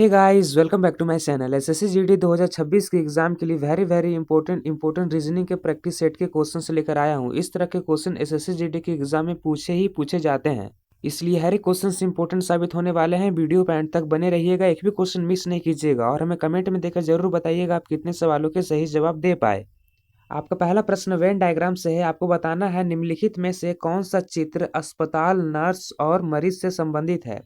Hey guys, welcome back to my channel. SSC GD 2026 के exam के लिए very important reasoning के practice set के क्वेश्चन से लेकर आया हूँ। इस तरह के क्वेश्चन एसएससी जीडी के एग्जाम में पूछे जाते हैं, इसलिए हर एक क्वेश्चन इंपॉर्टेंट साबित होने वाले हैं। वीडियो पे एंड तक बने रहिएगा, एक भी क्वेश्चन मिस नहीं कीजिएगा और हमें कमेंट में देकर जरूर बताइएगा आप कितने सवालों के सही जवाब दे पाए। आपका पहला प्रश्न वेन डायग्राम से है। आपको बताना है निम्नलिखित में से कौन सा चित्र अस्पताल, नर्स और मरीज से संबंधित है।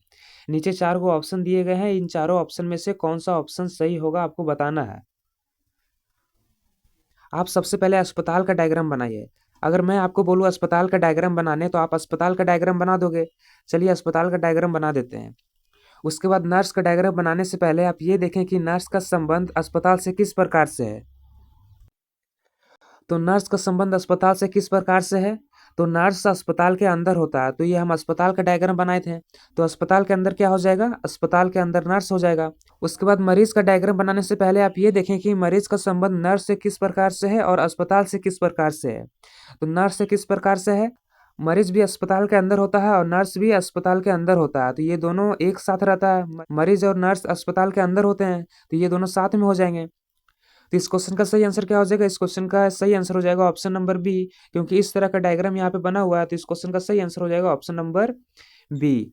नीचे 4 को ऑप्शन दिए गए हैं, इन चारों ऑप्शन में से कौन सा ऑप्शन सही होगा आपको बताना है। आप सबसे पहले अस्पताल का डायग्राम बनाइए। अगर मैं आपको बोलूँ अस्पताल का डायग्राम बनाने तो आप अस्पताल का डायग्राम बना दोगे। चलिए अस्पताल का डायग्राम बना देते हैं। उसके बाद नर्स का डायग्राम बनाने से पहले आप ये देखें कि नर्स का संबंध अस्पताल से किस प्रकार से है। तो नर्स का संबंध अस्पताल से किस प्रकार से है, तो नर्स अस्पताल के अंदर होता है। तो ये हम अस्पताल का डायग्राम बनाए थे, तो अस्पताल के अंदर क्या हो जाएगा, अस्पताल के अंदर नर्स हो जाएगा। उसके बाद मरीज का डायग्राम बनाने से पहले आप ये देखें कि मरीज का संबंध नर्स से किस प्रकार से है और अस्पताल से किस प्रकार से है। तो नर्स से किस प्रकार से है, मरीज भी अस्पताल के अंदर होता है और नर्स भी अस्पताल के अंदर होता है, तो ये दोनों एक साथ रहता है। मरीज और नर्स अस्पताल के अंदर होते हैं, तो ये दोनों साथ में हो जाएंगे। तो इस क्वेश्चन का सही आंसर क्या हो जाएगा, इस क्वेश्चन का सही आंसर हो जाएगा ऑप्शन नंबर बी, क्योंकि इस तरह का डायग्राम यहाँ पे बना हुआ है। तो इस क्वेश्चन का सही आंसर हो जाएगा ऑप्शन नंबर बी।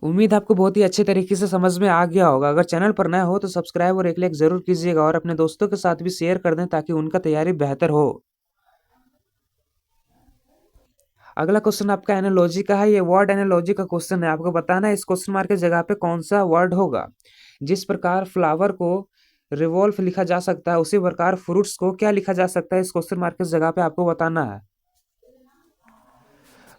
उम्मीद आपको बहुत ही अच्छे तरीके से समझ में आ गया होगा। अगर चैनल पर नया हो तो सब्सक्राइब और एक लाइक जरूर कीजिएगा और अपने दोस्तों के साथ भी शेयर कर दें ताकि उनका तैयारी बेहतर हो। अगला क्वेश्चन आपका एनालॉजी का है। ये वर्ड एनालॉजी का क्वेश्चन है। आपको बताना है इस क्वेश्चन मार्क की जगह पे कौन सा वर्ड होगा। जिस प्रकार फ्लावर को रिवॉल्व लिखा जा सकता है उसी प्रकार फ्रूट्स को क्या लिखा जा सकता है, इस क्वेश्चन मार्क की जगह पे आपको बताना है।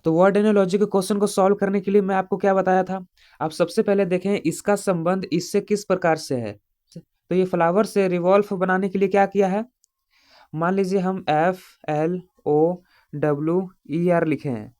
तो वर्ड एनालॉजी के क्वेश्चन को सॉल्व करने के लिए मैं आपको क्या बताया था, आप सबसे पहले देखें इसका संबंध इससे किस प्रकार से है। तो ये फ्लावर से रिवॉल्व बनाने के लिए क्या किया है, मान लीजिए हम FLOWER लिखे हैं।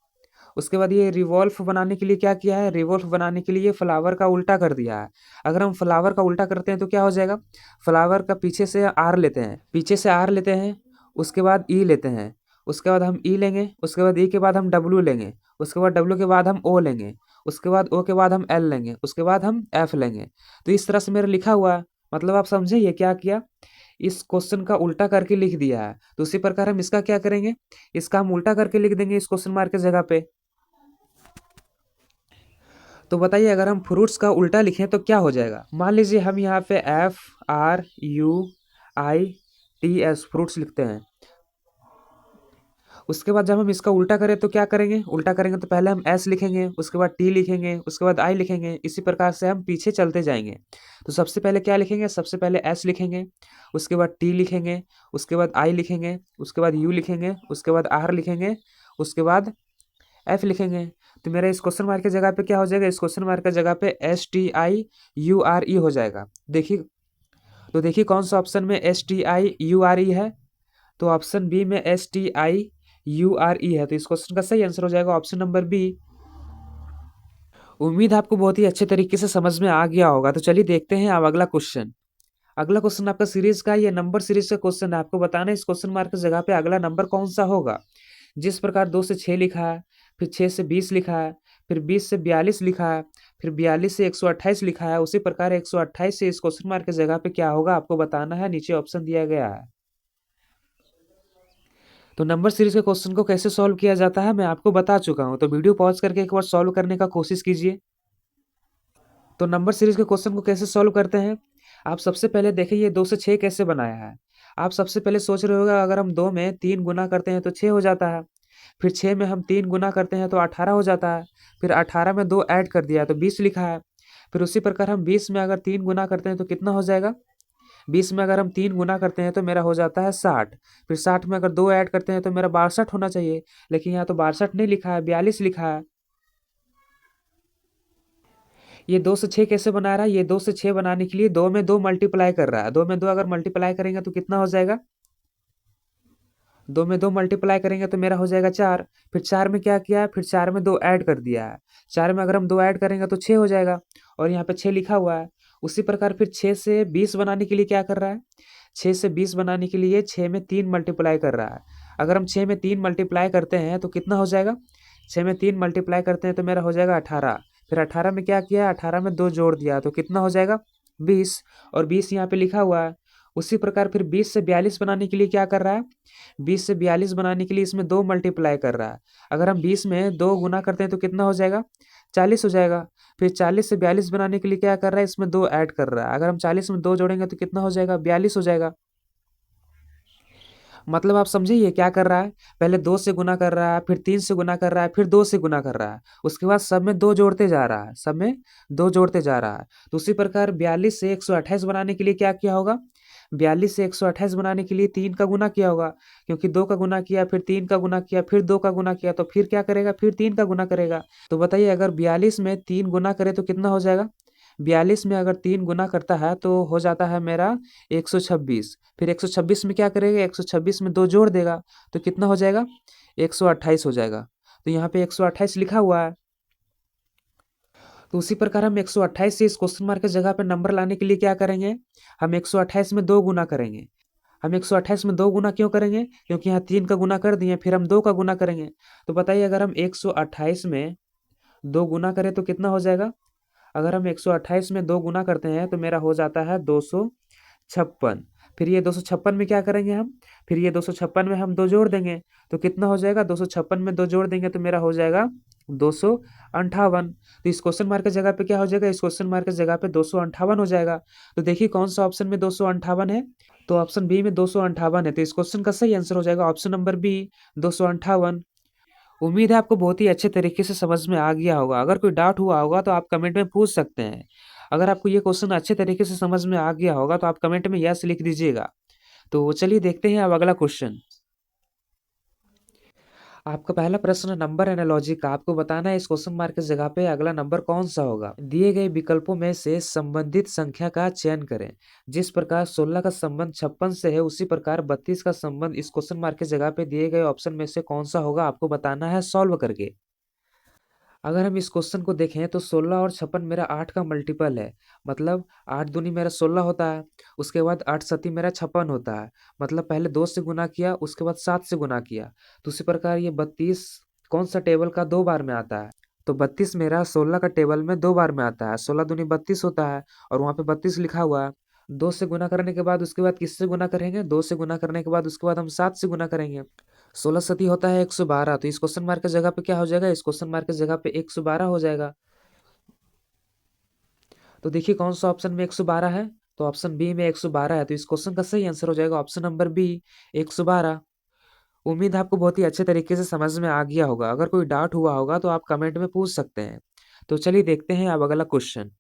उसके बाद ये रिवॉल्व बनाने के लिए क्या किया है, रिवॉल्व बनाने के लिए फ्लावर का उल्टा कर दिया है। अगर हम फ्लावर का उल्टा करते हैं तो क्या हो जाएगा, फ्लावर का पीछे से आर लेते हैं, उसके बाद ई लेते हैं, उसके बाद हम ई लेंगे, उसके बाद ई के बाद हम डब्ल्यू लेंगे, उसके बाद डब्ल्यू के बाद हम ओ लेंगे, उसके बाद ओ के बाद हम एल लेंगे, उसके बाद हम एफ लेंगे। तो इस तरह से मेरा लिखा हुआ है, मतलब आप समझे ये क्या किया, इस क्वेश्चन का उल्टा करके लिख दिया है। तो उसी प्रकार हम इसका क्या करेंगे, इसका हम उल्टा करके लिख देंगे इस क्वेश्चन मार्क की जगह पे। तो बताइए अगर हम फ्रूट्स का उल्टा लिखें तो क्या हो जाएगा। मान लीजिए हम यहाँ पे FRUITS फ्रूट्स लिखते हैं। उसके बाद जब हम इसका उल्टा करें तो क्या करेंगे, उल्टा करेंगे तो पहले हम S लिखेंगे, उसके बाद T लिखेंगे, उसके बाद I लिखेंगे। इसी प्रकार से हम पीछे चलते जाएंगे। तो सबसे पहले क्या लिखेंगे, सबसे पहले S लिखेंगे, उसके बाद T लिखेंगे, उसके बाद I लिखेंगे, उसके बाद U लिखेंगे, उसके बाद R लिखेंगे, उसके बाद F लिखेंगे। तो मेरा इस क्वेश्चन मार्क की जगह पे क्या हो जाएगा, इस क्वेश्चन मार्क की जगह पे STIURE हो जाएगा। देखिए कौन सा ऑप्शन में STIURE है, तो ऑप्शन बी में STIURE है। तो इस क्वेश्चन का सही आंसर हो जाएगा ऑप्शन नंबर बी। उम्मीद आपको बहुत ही अच्छे तरीके से समझ में आ गया होगा। तो चलिए देखते हैं अब अगला क्वेश्चन। अगला क्वेश्चन आपका सीरीज का, ये नंबर सीरीज का क्वेश्चन है। आपको बताना है इस क्वेश्चन मार्क की जगह पे अगला नंबर कौन सा होगा। जिस प्रकार 2 से 6 लिखा है, फिर 6 से 20 लिखा है, फिर 20 से 42 लिखा है, फिर 42 से 128 लिखा है, उसी प्रकार 128 से इस क्वेश्चन मार्क की जगह पे क्या होगा आपको बताना है। नीचे ऑप्शन दिया गया है। तो नंबर सीरीज के क्वेश्चन को कैसे सॉल्व किया जाता है मैं आपको बता चुका हूं, तो वीडियो पॉज करके एक बार सॉल्व करने का कोशिश कीजिए। तो नंबर सीरीज के क्वेश्चन को कैसे सॉल्व करते हैं, आप सबसे पहले देखिए ये 2 से 6 कैसे बनाया है। आप सबसे पहले सोच रहे होगा अगर हम 2 में 3 गुना करते हैं तो 6 हो जाता है, फिर 6 में हम 3 गुना करते हैं तो 18 हो जाता है, फिर 18 में 2 ऐड कर दिया तो 20 लिखा है। फिर उसी प्रकार हम 20 में अगर 3 गुना करते हैं तो कितना हो जाएगा, 20 में अगर हम 3 गुना करते हैं तो मेरा हो जाता है 60। फिर 60 में अगर 2 ऐड करते हैं तो मेरा 62 होना चाहिए, लेकिन यहाँ तो 62 नहीं लिखा है, 42 लिखा है। ये 2 से 6 कैसे बना रहा है, ये 2 से 6 बनाने के लिए 2 में 2 मल्टीप्लाई कर रहा है। 2 में 2 अगर मल्टीप्लाई करेंगे तो कितना हो जाएगा, 2 में 2 मल्टीप्लाई करेंगे तो मेरा हो जाएगा 4। फिर 4 में क्या किया है, फिर 4 में 2 ऐड कर दिया है। 4 में अगर हम 2 ऐड करेंगे तो 6 हो जाएगा, और यहाँ पे 6 लिखा हुआ है। उसी प्रकार फिर 6 से 20 बनाने के लिए क्या कर रहा है, 6 से 20 बनाने के लिए 6 में 3 मल्टीप्लाई कर रहा है। अगर हम 6 में 3 मल्टीप्लाई करते हैं तो कितना हो जाएगा, 6 में 3 मल्टीप्लाई करते हैं तो मेरा हो जाएगा 18। फिर 18 में क्या किया, 18 में 2 जोड़ दिया तो कितना हो जाएगा 20, और 20 यहाँ पे लिखा हुआ है। उसी प्रकार फिर 20 से 42 बनाने के लिए क्या कर रहा है, 20 से 42 बनाने के लिए इसमें 2 मल्टीप्लाई कर रहा है। अगर हम 20 में 2 गुना करते हैं तो कितना हो जाएगा, 40 हो जाएगा। फिर 40 से 42 बनाने के लिए क्या कर रहा है, इसमें 2 ऐड कर रहा है। अगर हम 40 में 2 जोड़ेंगे तो कितना हो जाएगा, 42 हो जाएगा। मतलब आप समझिए ये क्या कर रहा है, पहले 2 से गुना कर रहा है, फिर 3 से गुना कर रहा है, फिर 2 से गुना कर रहा है, उसके बाद सब में 2 जोड़ते जा रहा है, सब में 2 जोड़ते जा रहा है। तो उसी प्रकार 42 से 128 बनाने के लिए क्या किया होगा, 42 से 128 बनाने के लिए 3 का गुना किया होगा, क्योंकि 2 का गुना किया, फिर 3 का गुना किया, फिर 2 का गुना किया, तो फिर क्या करेगा, फिर 3 का गुना करेगा। तो बताइए अगर 42 में 3 गुना करे तो कितना हो जाएगा, 42 में अगर 3 गुना करता है तो हो जाता है मेरा 126। फिर 126 में क्या करेगा, 126 में 2 जोड़ देगा तो कितना हो जाएगा, 128 हो जाएगा। तो यहाँ पे 128 लिखा हुआ है। तो उसी प्रकार हम 128 से इस क्वेश्चन मार्क की जगह पे नंबर लाने के लिए क्या करेंगे, हम 128 में 2 गुना करेंगे। हम 128 में 2 गुना क्यों करेंगे, क्योंकि यहाँ 3 का गुना कर दिए, फिर हम 2 का गुना करेंगे। तो बताइए अगर हम 128 में 2 गुना करें तो कितना हो जाएगा, अगर हम 128 में 2 गुना करते हैं तो मेरा हो जाता है 256। फिर ये 256 में क्या करेंगे हम, फिर ये 256 में हम 2 जोड़ देंगे तो कितना हो जाएगा, 256 में 2 जोड़ देंगे तो मेरा हो जाएगा 258। तो इस क्वेश्चन मार्क की जगह पे क्या हो जाएगा, इस क्वेश्चन मार्क की जगह पे 258 हो जाएगा। तो देखिए कौन सा ऑप्शन में 258 है, तो ऑप्शन बी में 258 है। तो इस क्वेश्चन का सही आंसर हो जाएगा ऑप्शन नंबर बी, 258। उम्मीद है आपको बहुत ही अच्छे तरीके से समझ में आ गया होगा। अगर कोई डाउट हुआ होगा तो आप कमेंट में पूछ सकते हैं। अगर आपको ये क्वेश्चन अच्छे तरीके से समझ में आ गया होगा तो आप कमेंट में यस लिख दीजिएगा। तो चलिए देखते हैं अब अगला क्वेश्चन। आपका पहला प्रश्न नंबर एनालॉजी का, आपको बताना है इस क्वेश्चन मार्क की जगह पे अगला नंबर कौन सा होगा। दिए गए विकल्पों में से संबंधित संख्या का चयन करें। जिस प्रकार 16 का संबंध 56 से है उसी प्रकार 32 का संबंध इस क्वेश्चन मार्क की जगह पे दिए गए ऑप्शन में से कौन सा होगा, आपको बताना है सॉल्व करके। अगर हम इस क्वेश्चन को देखें तो 16 और 56 मेरा 8 का मल्टीपल है। मतलब 8 दूनी मेरा 16 होता है, उसके बाद 8 सती मेरा 56 होता है। मतलब पहले 2 से गुना किया, उसके बाद 7 से गुना किया। तो उसी प्रकार ये 32 कौन सा टेबल का 2 बार में आता है, तो 32 मेरा 16 का टेबल में 2 बार में आता है। 16 दूनी 32 होता है और वहाँ पे 32 लिखा हुआ है। 2 से गुना करने के बाद उसके बाद किससे गुना करेंगे, 2 से गुना करने के बाद उसके बाद हम 7 से गुना करेंगे। 16 सती होता है 112। तो इस क्वेश्चन मार्क की जगह पे क्या हो जाएगा, इस क्वेश्चन मार्क की जगह पे 112 हो जाएगा। तो देखिए कौन सा ऑप्शन में 112 है, तो ऑप्शन बी में 112 है। तो इस क्वेश्चन का सही आंसर हो जाएगा ऑप्शन नंबर बी, 112। उम्मीद है आपको बहुत ही अच्छे तरीके से समझ में आ गया होगा। अगर कोई डाउट हुआ होगा तो आप कमेंट में पूछ सकते हैं। तो चलिए देखते हैं अब अगला क्वेश्चन।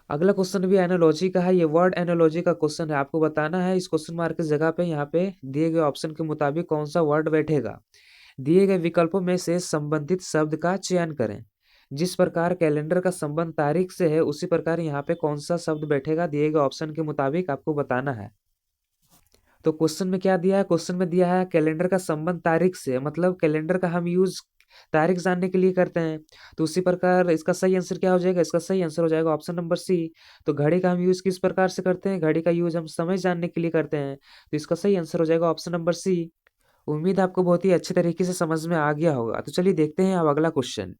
अगला क्वेश्चन भी एनालॉजी का है, ये वर्ड एनालॉजी का क्वेश्चन है। आपको बताना है इस क्वेश्चन मार्क की जगह पे यहाँ पे दिए गए ऑप्शन के मुताबिक कौन सा वर्ड बैठेगा। दिए गए विकल्पों में से संबंधित शब्द का चयन करें। जिस प्रकार कैलेंडर का संबंध तारीख से है उसी प्रकार यहाँ पे कौन सा शब्द बैठेगा, दिए गए ऑप्शन के मुताबिक आपको बताना है। तो क्वेश्चन में क्या दिया है, क्वेश्चन में दिया है कैलेंडर का संबंध तारीख से, मतलब कैलेंडर का हम यूज तारीख जानने के लिए करते हैं। तो उसी प्रकार इसका सही आंसर क्या हो जाएगा, इसका सही आंसर हो जाएगा ऑप्शन नंबर सी। तो घड़ी का हम यूज किस प्रकार से करते हैं, घड़ी का यूज हम समय जानने के लिए करते हैं। तो इसका सही आंसर हो जाएगा ऑप्शन नंबर सी। उम्मीद है आपको बहुत ही अच्छे तरीके से समझ में आ गया होगा। तो चलिए देखते हैं अब अगला क्वेश्चन।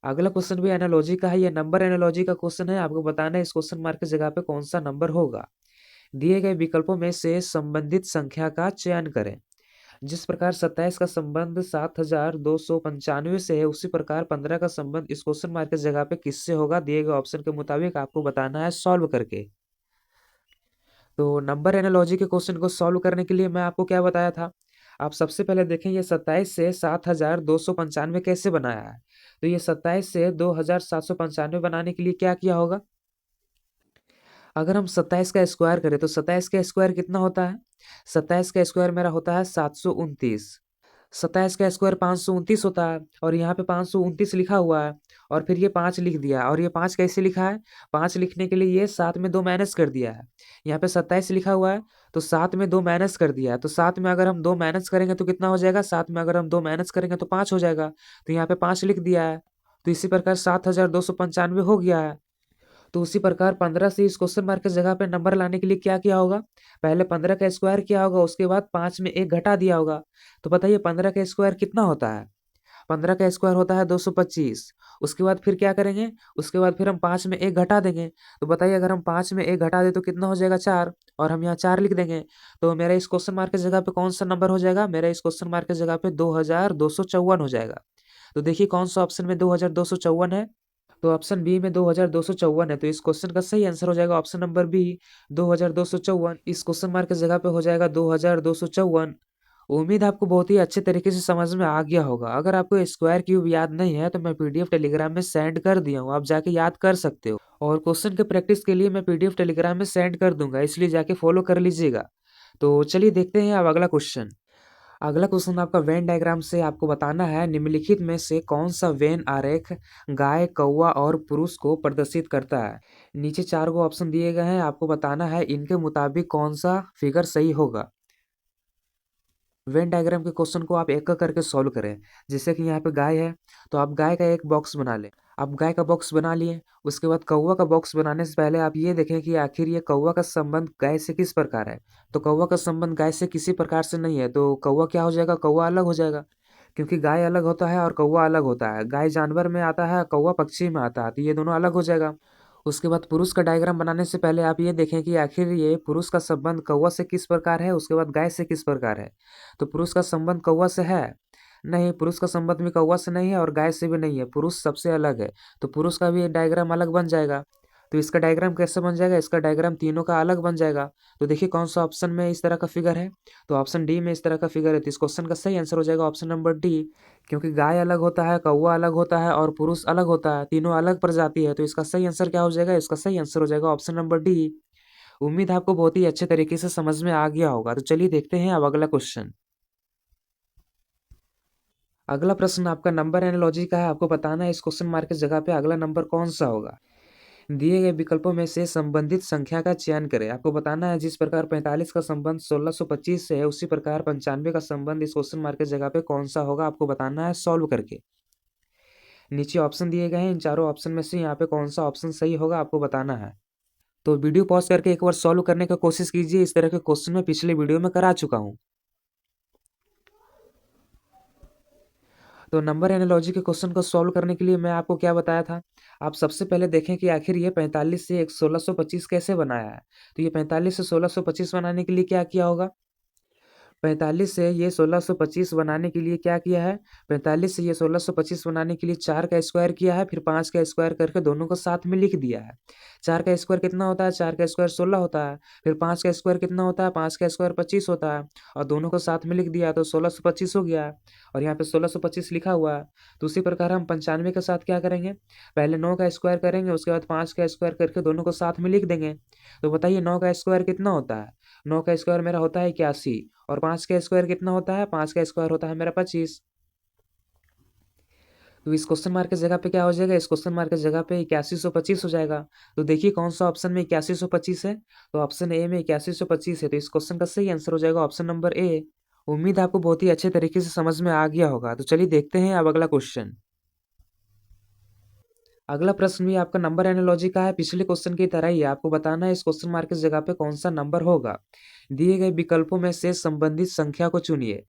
अगला क्वेश्चन भी एनालॉजी का है, ये नंबर एनालॉजी का क्वेश्चन है। आपको बताना है इस क्वेश्चन मार्क की जगह पे कौन सा नंबर होगा। दिए गए विकल्पों में से संबंधित संख्या का चयन करें। जिस प्रकार 27 का संबंध 7295 से है उसी प्रकार 15 का संबंध इस क्वेश्चन मार्क की जगह पे किससे होगा, दिए गए ऑप्शन के मुताबिक आपको बताना है सॉल्व करके। तो नंबर एनालॉजी के क्वेश्चन को सॉल्व करने के लिए मैं आपको क्या बताया था, आप सबसे पहले देखें ये 27 से 7295 कैसे बनाया है। तो ये 27 से 2795 बनाने के लिए क्या किया होगा, अगर हम 27 का स्क्वायर करें तो 27 का स्क्वायर कितना होता है, 27 का स्क्वायर मेरा होता है 729। 27 का स्क्वायर 529 होता है और यहाँ पे 529 लिखा हुआ है और फिर ये 5 लिख दिया। और ये 5 कैसे लिखा है, 5 लिखने के लिए ये 7 में 2 माइनस कर दिया है। यहाँ पे 27 लिखा हुआ है तो 7 में 2 माइनस कर दिया है। तो 7 में अगर हम 2 माइनस करेंगे तो कितना हो जाएगा, 7 में अगर हम 2 माइनस करेंगे तो 5 हो जाएगा। तो यहाँ पे 5 लिख दिया है। तो इसी प्रकार 7295 हो गया है। तो उसी प्रकार 15 से इस क्वेश्चन मार्क की जगह पे नंबर लाने के लिए क्या किया होगा, पहले 15 का स्क्वायर किया होगा, उसके बाद 5 में 1 घटा दिया होगा। तो बताइए 15 का स्क्वायर कितना होता है, 15 का स्क्वायर होता है 225। उसके बाद फिर क्या करेंगे, उसके बाद फिर हम 5 में 1 घटा देंगे। तो बताइए अगर हम 5 में 1 घटा दें तो कितना हो जाएगा, 4, और हम यहाँ 4 लिख देंगे। तो मेरा इस क्वेश्चन मार्क की जगह पे कौन सा नंबर हो जाएगा, मेरा इस क्वेश्चन मार्क की जगह पे 2254 हो जाएगा। तो देखिए कौन सा ऑप्शन में 2254 है, तो ऑप्शन बी में 2254 है। तो इस क्वेश्चन का सही आंसर हो जाएगा ऑप्शन नंबर बी, 2254। इस क्वेश्चन मार्क की जगह पे हो जाएगा 2254। उम्मीद आपको बहुत ही अच्छे तरीके से समझ में आ गया होगा। अगर आपको स्क्वायर क्यूब याद नहीं है तो मैं पीडीएफ टेलीग्राम में सेंड कर दिया हूँ, आप जाके याद कर सकते हो। और क्वेश्चन के प्रैक्टिस के लिए मैं पीडीएफ टेलीग्राम में सेंड कर दूंगा, इसलिए जाके फॉलो कर लीजिएगा। तो चलिए देखते हैं अब अगला क्वेश्चन। अगला क्वेश्चन आपका वेन डायग्राम से आपको बताना है निम्नलिखित में से कौन सा वेन आरेख गाय, कौवा और पुरुष को प्रदर्शित करता है। नीचे 4 गो ऑप्शन दिए गए हैं, आपको बताना है इनके मुताबिक कौन सा फिगर सही होगा। वेन डायग्राम के क्वेश्चन को आप एक एक करके सॉल्व करें। जैसे कि यहाँ पे गाय है, तो आप गाय का एक बॉक्स बना लें। आप गाय का बॉक्स बना लिए, उसके बाद कौवा का बॉक्स बनाने से पहले आप ये देखें कि आखिर ये कौवा का संबंध गाय से किस प्रकार है। तो कौवा का संबंध गाय से किसी प्रकार से नहीं है, तो कौवा क्या हो जाएगा, कौवा अलग हो जाएगा। क्योंकि गाय अलग होता है और कौवा अलग होता है, गाय जानवर में आता है, कौवा पक्षी में आता है, तो ये दोनों अलग हो जाएगा। उसके बाद पुरुष का डायग्राम बनाने से पहले आप ये देखें कि आखिर ये पुरुष का संबंध कौवा से किस प्रकार है, उसके बाद गाय से किस प्रकार है। तो पुरुष का संबंध कौवा से है नहीं, पुरुष का संबंध भी कौवा से नहीं है और गाय से भी नहीं है, पुरुष सबसे अलग है। तो पुरुष का भी डायग्राम अलग बन जाएगा। तो इसका डायग्राम कैसे बन जाएगा, इसका डायग्राम तीनों का अलग बन जाएगा। तो देखिए कौन सा ऑप्शन में इस तरह का फिगर है, तो ऑप्शन डी में इस तरह का फिगर है। तो इस क्वेश्चन का सही आंसर हो जाएगा ऑप्शन नंबर डी। क्योंकि गाय अलग होता है, कौवा अलग होता है और पुरुष अलग होता है, तीनों अलग प्रजाति है। तो इसका सही आंसर क्या हो जाएगा, इसका सही आंसर हो जाएगा ऑप्शन नंबर डी। उम्मीद आपको बहुत ही अच्छे तरीके से समझ में आ गया होगा। तो चलिए देखते हैं अब अगला क्वेश्चन। अगला प्रश्न आपका नंबर एनालॉजी का है, आपको बताना है इस क्वेश्चन मार्क की जगह पे अगला नंबर कौन सा होगा। दिए गए विकल्पों में से संबंधित संख्या का चयन करें। आपको बताना है जिस प्रकार 45 का संबंध 1625 से है, उसी प्रकार 95 का संबंध इस क्वेश्चन मार्क की जगह पे कौन सा होगा, आपको बताना है सॉल्व करके। नीचे ऑप्शन दिए गए हैं, इन चारों ऑप्शन में से यहाँ पे कौन सा ऑप्शन सही होगा आपको बताना है। तो वीडियो पॉज करके एक बार सॉल्व करने की कोशिश कीजिए, इस तरह के क्वेश्चन मैं पिछले वीडियो में करा चुका हूँ। तो नंबर एनालॉजी के क्वेश्चन को सॉल्व करने के लिए मैं आपको क्या बताया था, आप सबसे पहले देखें कि आखिर ये 45 से एक 1625 कैसे बनाया है। तो ये 45 से 1625 बनाने के लिए क्या किया होगा, 45 से ये 1625 बनाने के लिए क्या किया है, 45 से ये 1625 बनाने के लिए 4 का स्क्वायर किया है, फिर 5 का स्क्वायर करके दोनों को साथ में लिख दिया है। 4 का स्क्वायर कितना होता है, 4 का स्क्वायर 16 होता है। फिर 5 का स्क्वायर कितना होता है, 5 का स्क्वायर 25 होता है। और दोनों को साथ में लिख दिया तो 1625 हो गया है। और यहाँ पे 1625 लिखा हुआ है। तो उसी प्रकार हम 95 के साथ क्या करेंगे, पहले 9 का स्क्वायर करेंगे, उसके बाद 5 का स्क्वायर करके दोनों को साथ में लिख देंगे। तो बताइए 9 का स्क्वायर कितना होता है, 9 का स्क्वायर मेरा होता है 81। और 5 का स्क्वायर कितना होता है, 5 का स्क्वायर होता है मेरा 25। तो इस क्वेश्चन मार्क की जगह पे क्या हो जाएगा, इस क्वेश्चन मार्क की जगह पे 8125 हो जाएगा। तो देखिए कौन सा ऑप्शन में 8125 है, तो ऑप्शन ए में 8125 है। तो इस क्वेश्चन का सही आंसर हो जाएगा ऑप्शन नंबर ए। उम्मीद आपको बहुत ही अच्छे तरीके से समझ में आ गया होगा। तो चलिए देखते हैं अब अगला क्वेश्चन। अगला प्रश्न भी आपका नंबर एनालॉजी का है, पिछले क्वेश्चन की तरह ही है। आपको बताना है इस क्वेश्चन मार्क की जगह पे कौन सा नंबर होगा। दिए गए विकल्पों में से संबंधित संख्या को चुनिए।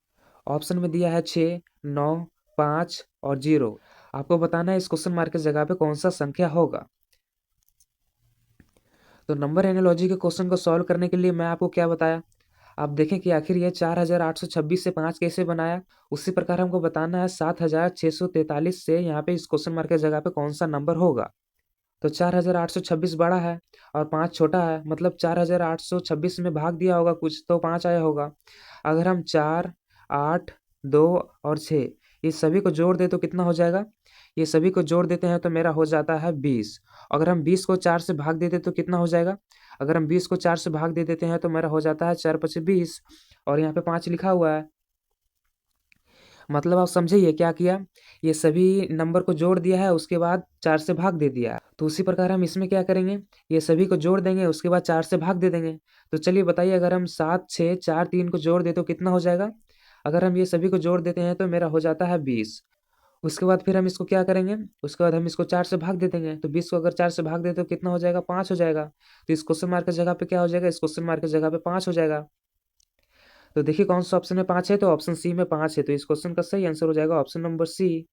ऑप्शन में दिया है 6, 9, 5 और 0। आपको बताना है इस क्वेश्चन मार्क की जगह पे कौन सा संख्या होगा। तो नंबर एनालॉजी के क्वेश्चन को सॉल्व करने के लिए मैं आपको क्या बताया, आप देखें कि आखिर ये 4826 से 5 कैसे बनाया। उसी प्रकार हमको बताना है 7643 से यहाँ पे इस क्वेश्चन मार्क की जगह पे कौन सा नंबर होगा। तो 4826 बड़ा है और 5 छोटा है, मतलब 4826 में भाग दिया होगा कुछ तो 5 आया होगा। अगर हम 4, 8, 2 और 6 ये सभी को जोड़ दे तो कितना हो जाएगा, ये सभी को जोड़ देते हैं तो मेरा हो जाता है 20। अगर हम 20 को 4 से भाग देते तो कितना हो जाएगा, अगर हम 20 को 4 से भाग दे देते हैं तो मेरा हो जाता है 4 पचे 20। और यहाँ पे 5 लिखा हुआ है। मतलब आप समझे ये क्या किया, ये सभी नंबर को जोड़ दिया है, उसके बाद 4 से भाग दे दिया है। तो उसी प्रकार हम इसमें क्या करेंगे, ये सभी को जोड़ देंगे, उसके बाद 4 से भाग दे देंगे। तो चलिए बताइए अगर हम 7, 6, 4, 3 को जोड़ दे तो कितना हो जाएगा। अगर हम ये सभी को जोड़ देते हैं तो मेरा हो जाता है 20। उसके बाद फिर हम इसको क्या करेंगे, उसके बाद हम इसको 4 से भाग दे देंगे। तो 20 को अगर 4 से भाग दे तो कितना हो जाएगा, 5 हो जाएगा। तो इस क्वेश्चन मार्क की जगह पे क्या हो जाएगा, इस क्वेश्चन मार्क की जगह पे 5 हो जाएगा। तो देखिए कौन सा ऑप्शन में 5 है, तो ऑप्शन सी में 5 है, तो इस क्वेश्चन का सही आंसर हो जाएगा ऑप्शन नंबर सी।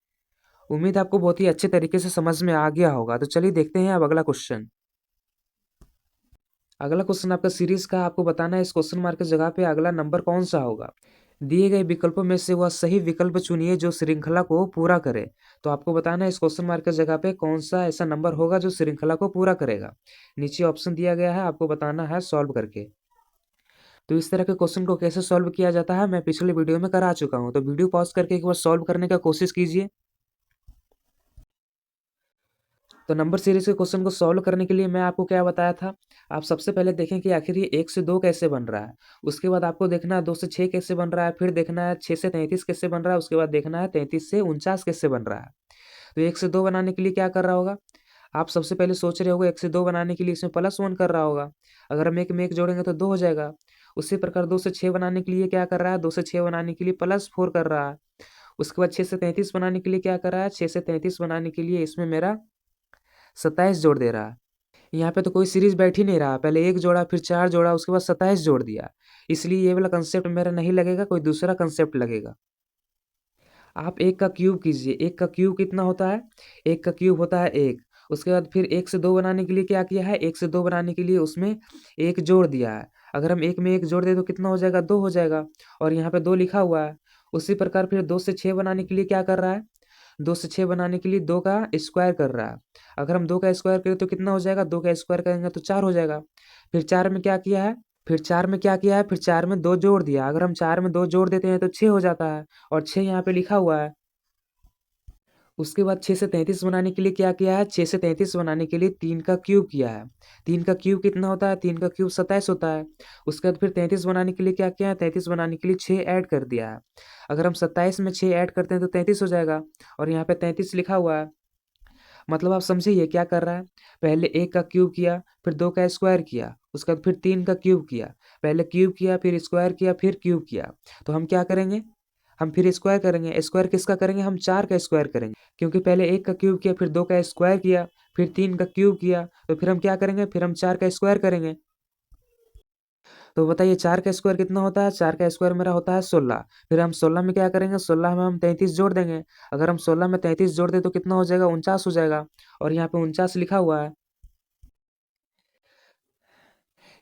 उम्मीद है आपको बहुत ही अच्छे तरीके से समझ में आ गया होगा। तो चलिए देखते हैं अब अगला क्वेश्चन। अगला क्वेश्चन आपका सीरीज का, आपको बताना है इस क्वेश्चन मार्क की जगह पे अगला नंबर कौन सा होगा। दिए गए विकल्पों में से वह सही विकल्प चुनिए जो श्रृंखला को पूरा करे। तो आपको बताना है इस क्वेश्चन मार्क की जगह पे कौन सा ऐसा नंबर होगा जो श्रृंखला को पूरा करेगा। नीचे ऑप्शन दिया गया है, आपको बताना है सॉल्व करके। तो इस तरह के क्वेश्चन को कैसे सॉल्व किया जाता है मैं पिछले वीडियो में करा चुका हूँ, तो वीडियो पॉज करके एक बार सॉल्व करने का कोशिश कीजिए। तो नंबर सीरीज के क्वेश्चन को सॉल्व करने के लिए मैं आपको क्या बताया था, आप सबसे पहले देखें कि आखिर ये 1 से 2 कैसे बन रहा है। उसके बाद आपको देखना है 2 से 6 कैसे बन रहा है, फिर देखना है 6 से 33 कैसे बन रहा है, उसके बाद देखना है 33 से 49 कैसे बन रहा है। तो 1 से 2 बनाने के लिए क्या कर रहा होगा, आप सबसे पहले सोच रहे होगे 1 से 2 बनाने के लिए इसमें +1 कर रहा होगा। अगर हम एक में एक जोड़ेंगे तो 2 हो जाएगा। उसी प्रकार 2 से 6 बनाने के लिए क्या कर रहा है, 2 से 6 बनाने के लिए +4 कर रहा है। उसके बाद 6 से 33 बनाने के लिए क्या कर रहा है, 6 से 33 बनाने के लिए इसमें मेरा 27 जोड़ दे रहा है। यहाँ पे तो कोई सीरीज बैठ ही नहीं रहा, पहले 1 जोड़ा फिर 4 जोड़ा उसके बाद 27 जोड़ दिया। इसलिए ये वाला कंसेप्ट मेरा नहीं लगेगा, कोई दूसरा कंसेप्ट लगेगा। आप 1 का क्यूब कीजिए, 1 का क्यूब कितना होता है, 1 का क्यूब होता है 1। उसके बाद फिर 1 से 2 बनाने के लिए क्या किया है, 1 से 2 बनाने के लिए उसमें 1 जोड़ दिया है। अगर हम 1 में 1 जोड़ दें तो कितना हो जाएगा, 2 हो जाएगा, और यहाँ पे 2 लिखा हुआ है। उसी प्रकार फिर 2 से 6 बनाने के लिए क्या कर रहा है, 2 से 6 बनाने के लिए 2 का स्क्वायर कर रहा है। अगर हम 2 का स्क्वायर करें तो कितना हो जाएगा, 2 का स्क्वायर करेंगे तो 4 हो जाएगा। फिर 4 में क्या किया है, फिर 4 में क्या किया है, फिर 4 में 2 जोड़ दिया। अगर हम 4 में 2 जोड़ देते हैं तो 6 हो जाता है, और 6 यहाँ पे लिखा हुआ है। उसके बाद 6 से 33 बनाने के लिए क्या किया है, 6 से 33 बनाने के लिए 3 का क्यूब किया है। 3 का क्यूब कितना होता है, 3 का क्यूब 27 होता है। उसके बाद फिर 33 बनाने के लिए क्या किया है, 33 बनाने के लिए 6 ऐड कर दिया है। अगर हम 27 में 6 ऐड करते हैं तो 33 हो जाएगा, और यहाँ पे 33 लिखा हुआ है। मतलब आप समझे ये क्या कर रहा है, पहले 1 का क्यूब किया, फिर 2 का स्क्वायर किया, उसके बाद फिर 3 का क्यूब किया। पहले क्यूब किया, फिर स्क्वायर किया, फिर क्यूब किया। तो हम क्या करेंगे, हम फिर स्क्वायर करेंगे। स्क्वायर किसका करेंगे, हम 4 का स्क्वायर करेंगे, क्योंकि पहले 1 का क्यूब किया, फिर 2 का स्क्वायर किया, फिर 3 का क्यूब किया, तो फिर हम क्या करेंगे, फिर हम 4 का स्क्वायर करेंगे। तो बताइए 4 का स्क्वायर कितना होता है, 4 का स्क्वायर मेरा होता है 16। फिर हम 16 में क्या करेंगे, 16 में हम 33 जोड़ देंगे। अगर हम 16 में 33 जोड़ दें तो कितना हो जाएगा, 49 हो जाएगा, और यहाँ पे 49 लिखा हुआ है।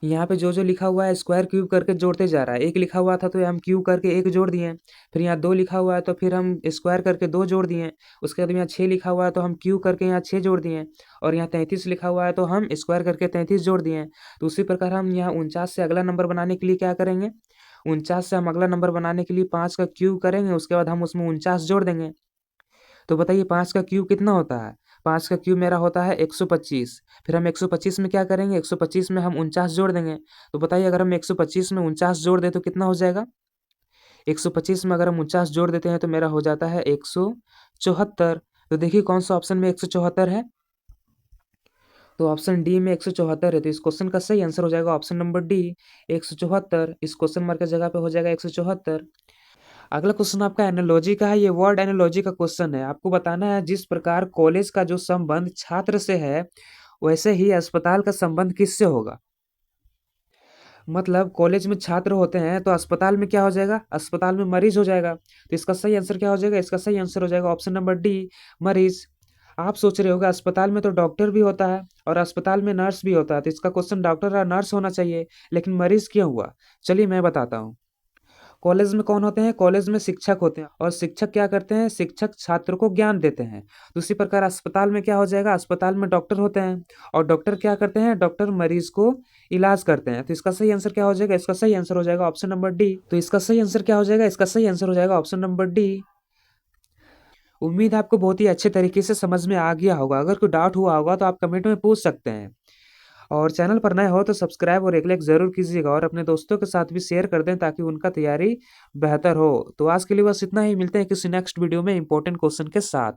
यहाँ पे जो जो लिखा हुआ है स्क्वायर क्यूब करके जोड़ते जा रहा है। 1 लिखा हुआ था तो हम क्यूब करके 1 जोड़ दिए। फिर यहाँ 2 लिखा हुआ है तो फिर हम स्क्वायर करके 2 जोड़ दिए। उसके बाद यहाँ 6 लिखा हुआ है तो हम क्यूब करके यहाँ 6 जोड़ दिए, और यहाँ 33 लिखा हुआ है तो हम स्क्वायर करके 33 जोड़ दिए। तो उसी प्रकार हम यहाँ 49 से अगला नंबर बनाने के लिए क्या करेंगे, 49 से हम अगला नंबर बनाने के लिए 5 का क्यूब करेंगे, उसके बाद हम उसमें 49 जोड़ देंगे। तो बताइए 5 का क्यूब कितना होता है, 5 का क्यूब मेरा होता है 125। फिर हम 125 में क्या करेंगे, 125 में हम 49 जोड़ देंगे। तो बताइए अगर हम 125 में 49 जोड़ दें तो कितना हो जाएगा, 125 में अगर हम 49 जोड़ देते हैं तो मेरा हो जाता है 174। तो देखिए कौन सा ऑप्शन में 174 है, तो ऑप्शन डी में 174 है। तो इस क्वेश्चन का सही आंसर हो जाएगा ऑप्शन नंबर डी, 174। इस क्वेश्चन मार्क की जगह पे हो जाएगा 174। अगला क्वेश्चन आपका एनालॉजी का है, ये वर्ड एनालॉजी का क्वेश्चन है। आपको बताना है जिस प्रकार कॉलेज का जो संबंध छात्र से है वैसे ही अस्पताल का संबंध किससे होगा। मतलब कॉलेज में छात्र होते हैं तो अस्पताल में क्या हो जाएगा, अस्पताल में मरीज हो जाएगा। तो इसका सही आंसर क्या हो जाएगा, इसका सही आंसर हो जाएगा ऑप्शन नंबर डी, मरीज। आप सोच रहे होगा अस्पताल में तो डॉक्टर भी होता है और अस्पताल में नर्स भी होता है, तो इसका क्वेश्चन डॉक्टर और नर्स होना चाहिए, लेकिन मरीज क्यों हुआ। चलिए मैं बताता हूँ। कॉलेज में कौन होते हैं, कॉलेज में शिक्षक होते हैं, और शिक्षक क्या करते हैं, शिक्षक छात्र को ज्ञान देते हैं। तो उसी प्रकार अस्पताल में क्या हो जाएगा, अस्पताल में डॉक्टर होते हैं, और डॉक्टर क्या करते हैं, डॉक्टर मरीज को इलाज करते हैं। तो इसका सही आंसर क्या हो जाएगा, इसका सही आंसर हो जाएगा ऑप्शन नंबर डी। तो इसका सही आंसर क्या हो जाएगा, इसका सही आंसर हो जाएगा ऑप्शन नंबर डी। उम्मीद है आपको बहुत ही अच्छे तरीके से समझ में आ गया होगा। अगर कोई डाउट हुआ होगा तो आप कमेंट में पूछ सकते हैं, और चैनल पर नए हो तो सब्सक्राइब और एक लाइक ज़रूर कीजिएगा, और अपने दोस्तों के साथ भी शेयर कर दें ताकि उनका तैयारी बेहतर हो। तो आज के लिए बस इतना ही, मिलते हैं किसी नेक्स्ट वीडियो में इंपॉर्टेंट क्वेश्चन के साथ।